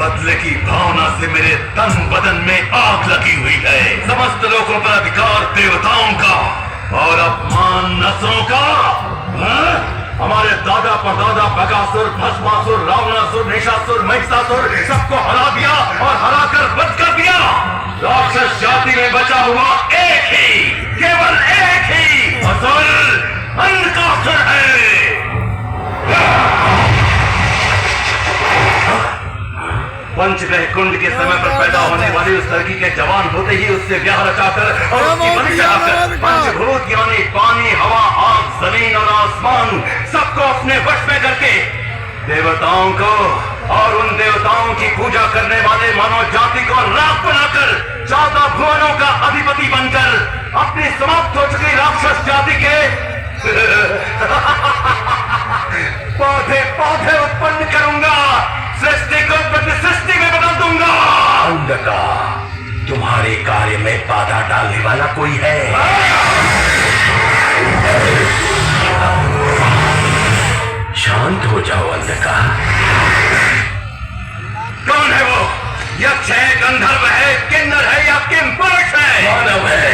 बदले की भावना से मेरे तन बदन में आग लगी हुई है। समस्त लोगों पर अधिकार देवताओं का और अपमान नसरों का। हमारे दादा परदादा बकासुर, भस्मासुर, रावणासुर, निशासुर, महिषासुर सबको हरा दिया और हराकर वध कर दिया। राक्षस जाति में बचा हुआ एक ही, केवल एक ही असुर अंधकासुर है। पंचग्रह कुंड के समय पर पैदा होने वाली उस लड़की के जवान होते ही उससे ब्याह रचाकर और उसकी बलि चढ़ाकर पंचभूत यानी पानी, हवा, आग, जमीन और आसमान सबको अपने वश में करके देवताओं को और उन देवताओं की पूजा करने वाले मानव जाति को राख बनाकर 14 भुवनों का अधिपति बनकर अपनी समाप्त हो चुकी राक्षस जाति के पौधे पौधे उत्पन्न करूंगा। सृष्टि को प्रतिसृष्टि में बदल दूंगा। अंधकार, तुम्हारे कार्य में बाधा डालने वाला कोई है? शांत हो जाओ अंधकार। कौन है वो? यक्ष है, गंधर्व है, किन्नर है या किंपुरुष है? मानव है।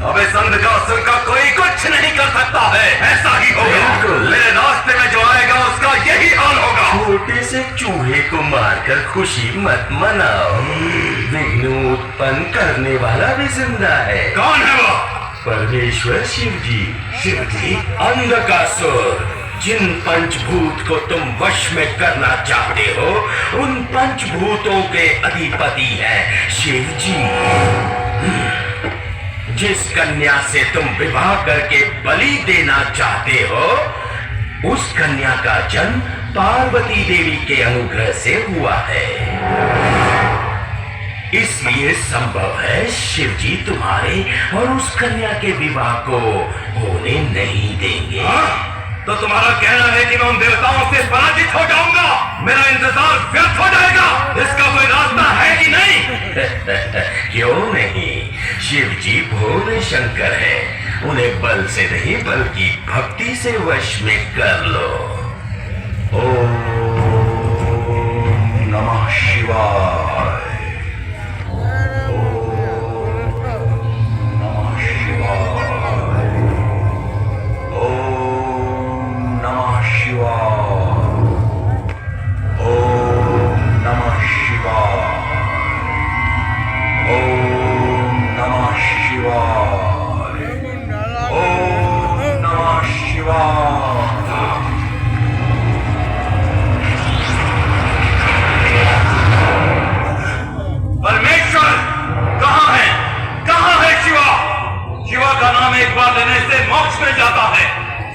अब इस अंधकासुर का कोई कुछ नहीं कर सकता है। ऐसा ही होगा। मेरे रास्ते में जो आएगा उसका यही हाल होगा। छोटे से चूहे को मारकर खुशी मत मनाओ। विघ्न उत्पन्न करने वाला भी जिंदा है। कौन है वो? परमेश्वर शिव जी। शिव जी? अंधकासुर, जिन पंचभूत को तुम वश में करना चाहते हो उन पंचभूतों के अधिपति है शिव जी। जिस कन्या से तुम विवाह करके बलि देना चाहते हो उस कन्या का जन्म पार्वती देवी के अनुग्रह से हुआ है। इसलिए संभव है शिव जी तुम्हारे और उस कन्या के विवाह को होने नहीं देंगे। तो तुम्हारा कहना है कि मैं उन देवताओं से पराजित हो जाऊंगा? मेरा इंतजार व्यर्थ हो जाएगा? इसका कोई रास्ता है कि नहीं? क्यों नहीं? शिव जी भोले शंकर है। उन्हें बल से नहीं बल्कि भक्ति से वश में कर लो। ओम नमः शिवाय।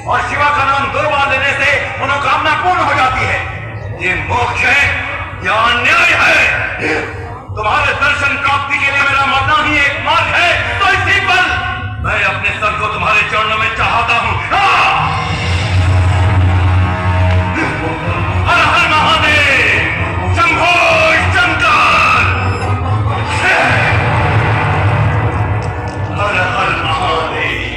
और शिवा का नाम 2 बार लेने से मनोकामना पूर्ण हो जाती है। ये मोक्ष है या अन्याय है? तुम्हारे दर्शन प्राप्ति के लिए मेरा मरना ही एक मार्ग है। तो इसी पर मैं अपने सर को तुम्हारे चरणों में चाहता हूं। हर हर महादेव, शंभो शंकर। हर हर महादेव।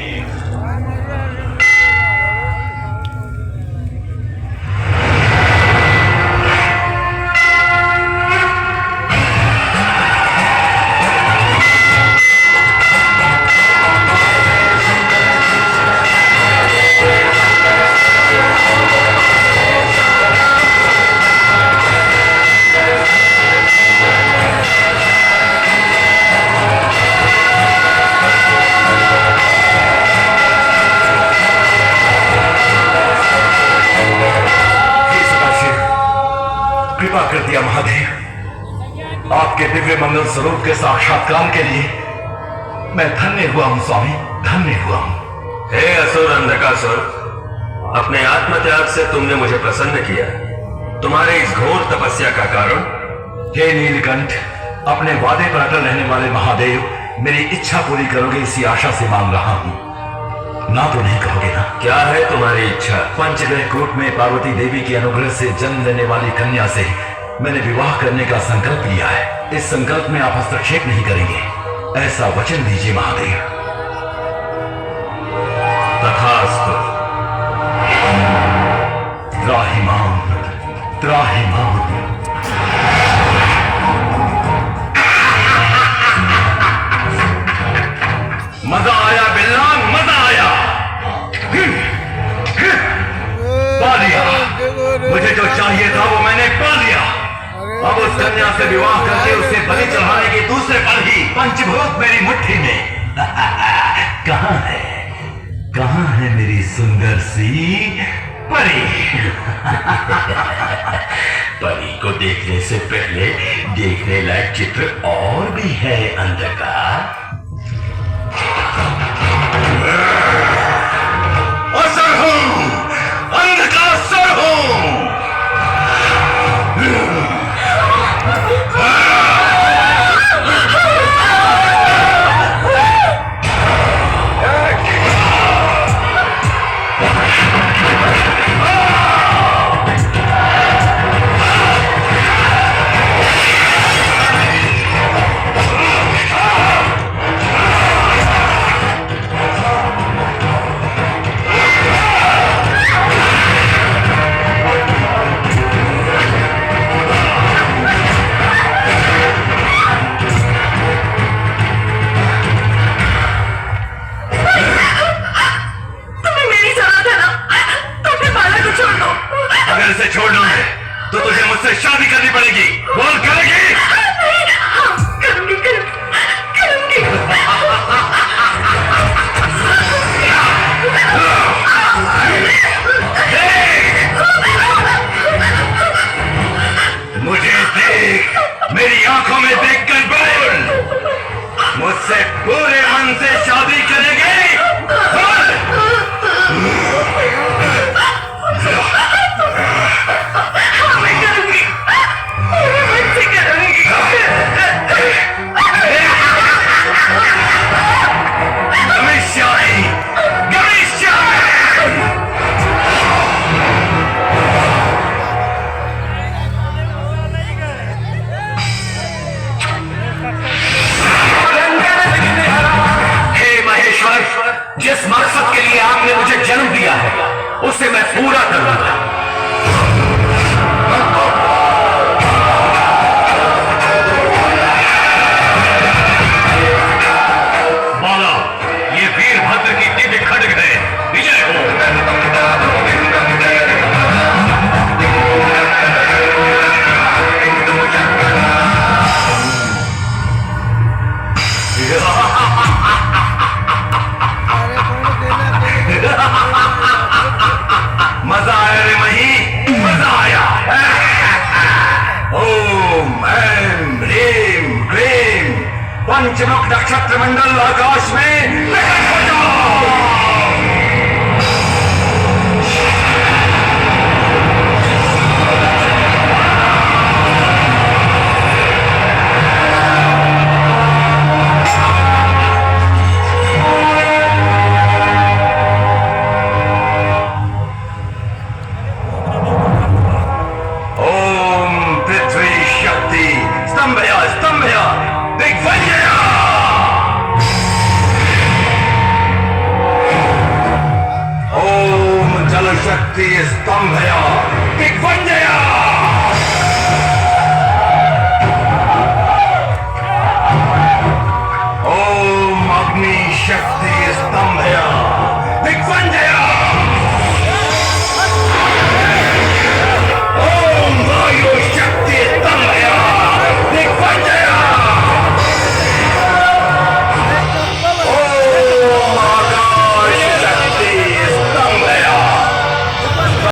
कृपा कर दिया महादेव। आपके दिव्य मंगल स्वरूप के साक्षात्कार के लिए मैं धन्य हुआ हूं स्वामी, धन्य हुआ हूं। हे असुर अंधकासुर, अपने आत्मत्याग से तुमने मुझे प्रसन्न किया। तुम्हारे इस घोर तपस्या का कारण? हे नीलकंठ, अपने वादे पर अटल रहने वाले महादेव, मेरी इच्छा पूरी करोगे इसी आशा से मांग रहा हूं। ना तो नहीं कहोगे ना? क्या है तुम्हारी इच्छा? पंचग्रह कूट में पार्वती देवी के अनुग्रह से जन्म लेने वाली कन्या से मैंने विवाह करने का संकल्प लिया है। इस संकल्प में आप हस्तक्षेप नहीं करेंगे, ऐसा वचन दीजिए महादेव। तथास्तु। मिलना मजा आया। पा लिया, मुझे जो चाहिए था वो मैंने पा लिया। अब उस कन्या से विवाह करके उसे बलि चढ़ाने के दूसरे पल ही पंचभूत मेरी मुट्ठी में। कहाँ है, कहाँ है मेरी सुंदर सी परी? परी को देखने से पहले देखने लायक चित्र और भी है अंदर का। असर हूं, अंध का असर हूं। छोड़ना है तो तुझे मुझसे शादी करनी पड़ेगी। बोल, करेगी? हाँ, करूंगी करूंगी। मुझे देख, मेरी आंखों में देखकर बोल, मुझसे पूरे मन से शादी करेगी? बोल। जिस मकसद के लिए आपने मुझे जन्म दिया है उसे मैं पूरा करूंगा। बाला, ये वीरभद्र की दिव्य खड्ग है। विजय हो। मजा आया रे मही, मजा आया। ओम ऐं ह्रीं क्लीं पंचमुख नक्षत्र मंडल आकाश में प्रकट हो जाओ। शक्ति स्तंभया दिग्विजया।